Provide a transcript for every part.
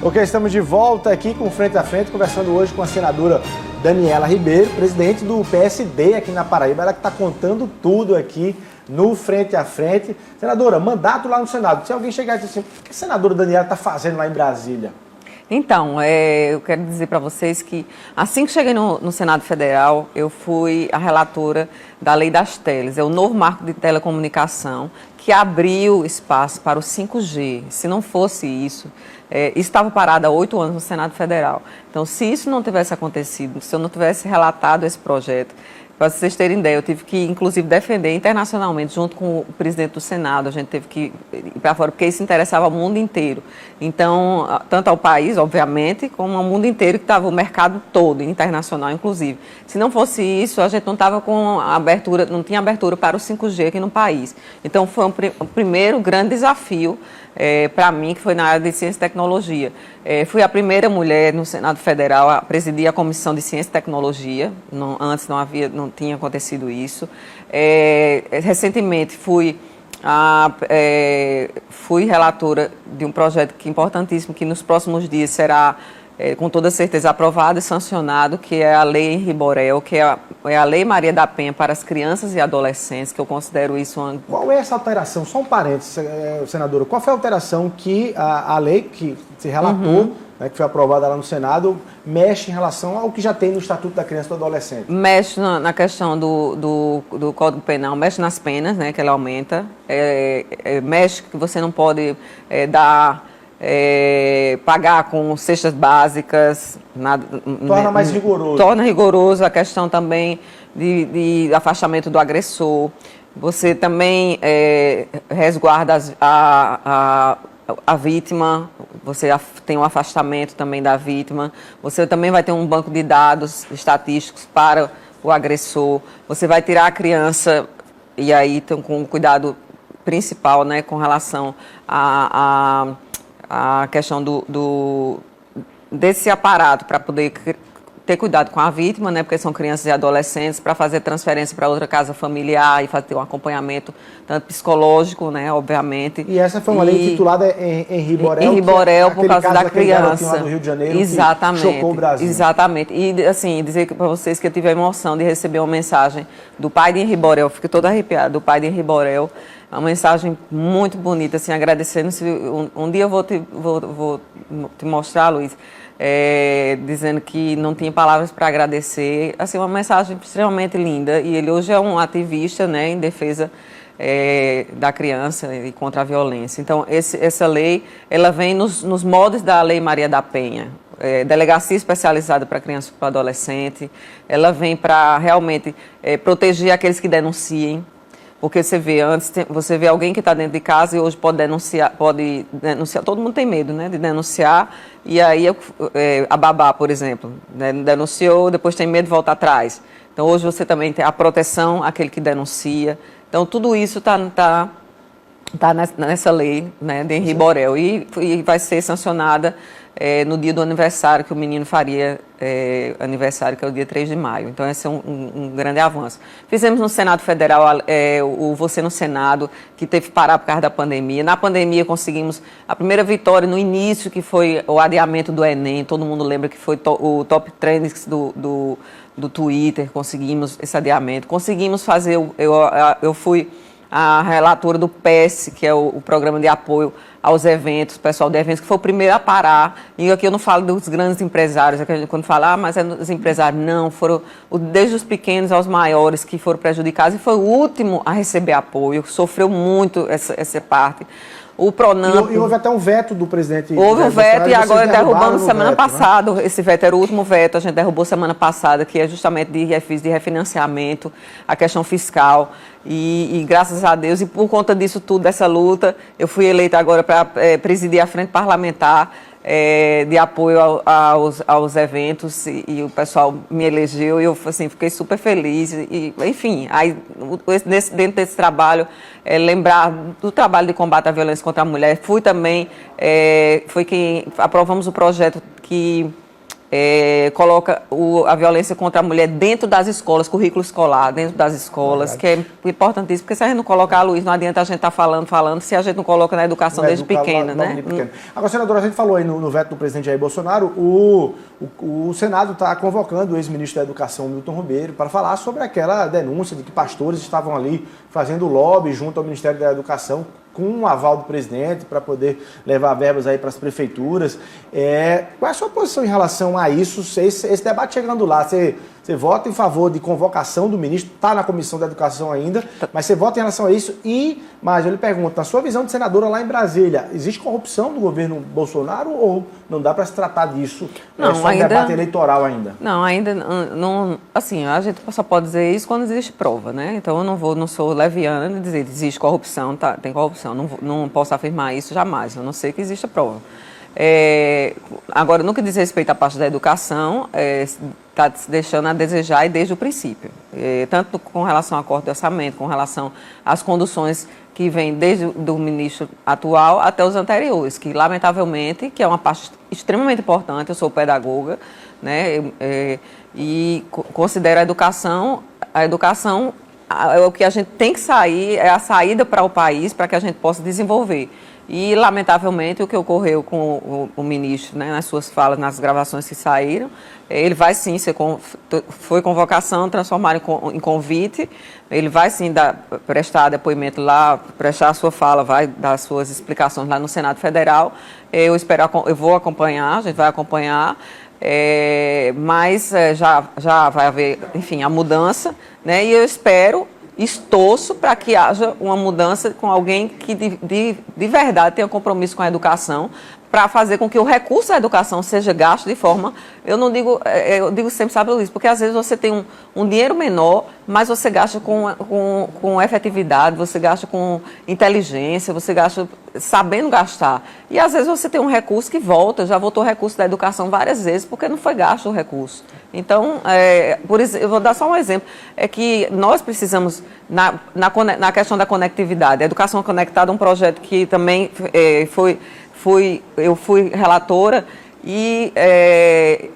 Ok, estamos de volta aqui com Frente a Frente, conversando hoje com a senadora Daniela Ribeiro, presidente do PSD aqui na Paraíba. Ela que está contando tudo aqui no Frente a Frente. Senadora, mandato lá no Senado. Se alguém chegar e dizer assim, o que a senadora Daniela está fazendo lá em Brasília? Então, eu quero dizer para vocês que assim que cheguei no Senado Federal, eu fui a relatora da Lei das Teles, é o novo marco de telecomunicação que abriu espaço para o 5G. Se não fosse isso, estava parado há 8 anos no Senado Federal. Então, se isso não tivesse acontecido, se eu não tivesse relatado esse projeto, para vocês terem ideia, eu tive que, inclusive, defender internacionalmente, junto com o presidente do Senado, a gente teve que ir para fora, porque isso interessava ao mundo inteiro. Então, tanto ao país, obviamente, como ao mundo inteiro, que estava o mercado todo, internacional, inclusive. Se não fosse isso, a gente não estava com abertura, não tinha abertura para o 5G aqui no país. Então, foi o primeiro grande desafio para mim, que foi na área de ciência e tecnologia. Fui a primeira mulher no Senado Federal a presidir a Comissão de Ciência e Tecnologia. Antes não tinha acontecido isso. Recentemente fui relatora de um projeto importantíssimo, que nos próximos dias será, com toda certeza, aprovado e sancionado, que é a Lei Henri Borel, que é a Lei Maria da Penha para as crianças e adolescentes, que eu considero isso uma... Qual é essa alteração? Só um parênteses, senadora. Qual foi a alteração que a lei que se relatou, que foi aprovada lá no Senado, mexe em relação ao que já tem no Estatuto da Criança e do Adolescente? Mexe na questão do Código Penal, mexe nas penas, né, que ela aumenta, mexe que você não pode pagar com cestas básicas. Torna mais rigoroso. Torna rigoroso a questão também de afastamento do agressor. Você também resguarda a vítima, você tem um afastamento também da vítima. Você também vai ter um banco de dados estatísticos para o agressor. Você vai tirar a criança, e aí com um cuidado principal, né, com relação a questão desse aparato para poder ter cuidado com a vítima, né, porque são crianças e adolescentes, para fazer transferência para outra casa familiar e fazer um acompanhamento tanto psicológico, né, obviamente. E essa foi uma lei intitulada Henri Borel, Henri Borel, por causa da criança. Lá do Rio de Janeiro, exatamente, que chocou o Brasil. Exatamente. E, assim, dizer para vocês que eu tive a emoção de receber uma mensagem do pai de Henri Borel, fiquei toda arrepiada, do pai de Henri Borel, uma mensagem muito bonita, assim, agradecendo. Um dia eu vou te mostrar, Luiz, dizendo que não tinha palavras para agradecer. Assim, uma mensagem extremamente linda. E ele hoje é um ativista, né, em defesa da criança e contra a violência. Então, essa lei, ela vem nos moldes da Lei Maria da Penha. Delegacia especializada para criança e para adolescente. Ela vem para realmente proteger aqueles que denunciem. Porque você vê, você vê alguém que está dentro de casa e hoje pode denunciar, todo mundo tem medo, né, de denunciar, e aí a babá, por exemplo, né, denunciou, depois tem medo de voltar atrás. Então hoje você também tem a proteção àquele que denuncia. Então tudo isso está nessa lei, né, de Henri Borel, e vai ser sancionada no dia do aniversário, que o menino faria aniversário, que é o dia 3 de maio. Então, esse é um grande avanço. Fizemos no Senado Federal o Você no Senado, que teve que parar por causa da pandemia. Na pandemia, conseguimos a primeira vitória no início, que foi o adiamento do Enem. Todo mundo lembra que foi o top trends do Twitter. Conseguimos esse adiamento. Conseguimos fazer... Eu fui a relatora do PES, que é o Programa de Apoio aos Eventos, o pessoal de eventos, que foi o primeiro a parar. E aqui eu não falo dos grandes empresários, quando fala, mas é dos empresários, não, foram desde os pequenos aos maiores que foram prejudicados, e foi o último a receber apoio, sofreu muito essa parte. O Pronamp... E houve até um veto do presidente... Houve um veto e agora derrubamos semana passada. Né? Esse veto era o último veto, a gente derrubou semana passada, que é justamente de refinanciamento, a questão fiscal. E graças a Deus, e por conta disso tudo, dessa luta, eu fui eleita agora para presidir a frente parlamentar de apoio aos eventos, e o pessoal me elegeu e eu assim, fiquei super feliz. E, enfim, aí, dentro desse trabalho, lembrar do trabalho de combate à violência contra a mulher. Fui também, foi quem aprovamos o projeto que coloca a violência contra a mulher dentro das escolas, currículo escolar, dentro das escolas, que é importantíssimo, porque se a gente não colocar, Luiz, não adianta a gente estar falando, se a gente não coloca na educação desde pequena, né? Agora, senadora, a gente falou aí no veto do presidente Jair Bolsonaro, o Senado está convocando o ex-ministro da Educação, Milton Ribeiro, para falar sobre aquela denúncia de que pastores estavam ali fazendo lobby junto ao Ministério da Educação, com um aval do presidente para poder levar verbas aí para as prefeituras. Qual é a sua posição em relação a isso? Esse debate chegando lá, você vota em favor de convocação do ministro, está na Comissão da Educação ainda, mas você vota em relação a isso mas eu lhe pergunto, na sua visão de senadora lá em Brasília, existe corrupção do governo Bolsonaro ou não dá para se tratar disso? Não, só um debate eleitoral ainda? Não, ainda não. Assim, a gente só pode dizer isso quando existe prova, né? Então eu não sou leviana de dizer que existe corrupção, tá, tem corrupção. Não posso afirmar isso jamais, a não ser que exista prova. Agora, no que diz respeito à parte da educação, está se deixando a desejar e desde o princípio. Tanto com relação ao corte de orçamento, com relação às conduções que vêm desde o ministro atual até os anteriores, que lamentavelmente, que é uma parte extremamente importante, eu sou pedagoga, né, e considero a educação é o que a gente tem que sair, é a saída para o país para que a gente possa desenvolver. E, lamentavelmente, o que ocorreu com o ministro, né, nas suas falas, nas gravações que saíram, ele vai sim foi convocação, transformar em convite, ele vai sim prestar depoimento lá, prestar a sua fala, vai dar suas explicações lá no Senado Federal. Eu vou acompanhar, a gente vai acompanhar, mas já vai haver, enfim, a mudança, né, e eu torço para que haja uma mudança com alguém que de verdade tenha compromisso com a educação, para fazer com que o recurso da educação seja gasto de forma, eu digo sempre, sabe, Luiz, porque às vezes você tem um dinheiro menor, mas você gasta com efetividade, você gasta com inteligência, você gasta sabendo gastar. E às vezes você tem um recurso que volta, já voltou o recurso da educação várias vezes, porque não foi gasto o recurso. Então, por isso, eu vou dar só um exemplo, é que nós precisamos, na questão da conectividade, a Educação Conectada é um projeto que também eu fui relatora e,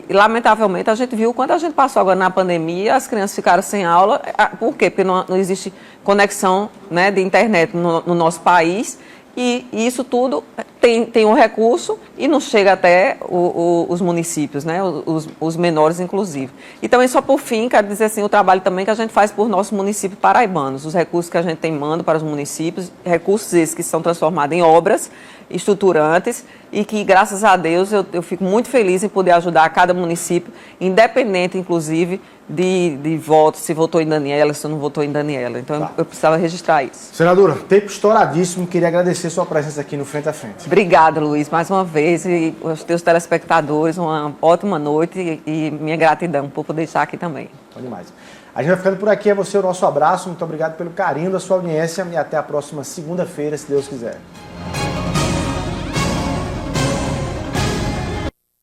lamentavelmente, a gente viu quando a gente passou agora na pandemia, as crianças ficaram sem aula. Por quê? Porque não existe conexão, né, de internet no nosso país e isso tudo tem um recurso e não chega até os municípios, né, os menores, inclusive. Então, e só por fim, quero dizer assim, o trabalho também que a gente faz por nossos municípios paraibanos, os recursos que a gente tem manda para os municípios, recursos esses que são transformados em obras estruturantes e que, graças a Deus, eu fico muito feliz em poder ajudar cada município, independente, inclusive, de voto, se votou em Daniela, se não votou em Daniela. Então, eu precisava registrar isso. Senadora, tempo estouradíssimo, queria agradecer sua presença aqui no Frente a Frente. Obrigada, Luiz, mais uma vez, e aos teus telespectadores, uma ótima noite e minha gratidão por poder estar aqui também. Bom demais. A gente vai ficando por aqui, é você o nosso abraço, muito obrigado pelo carinho da sua audiência e até a próxima segunda-feira, se Deus quiser.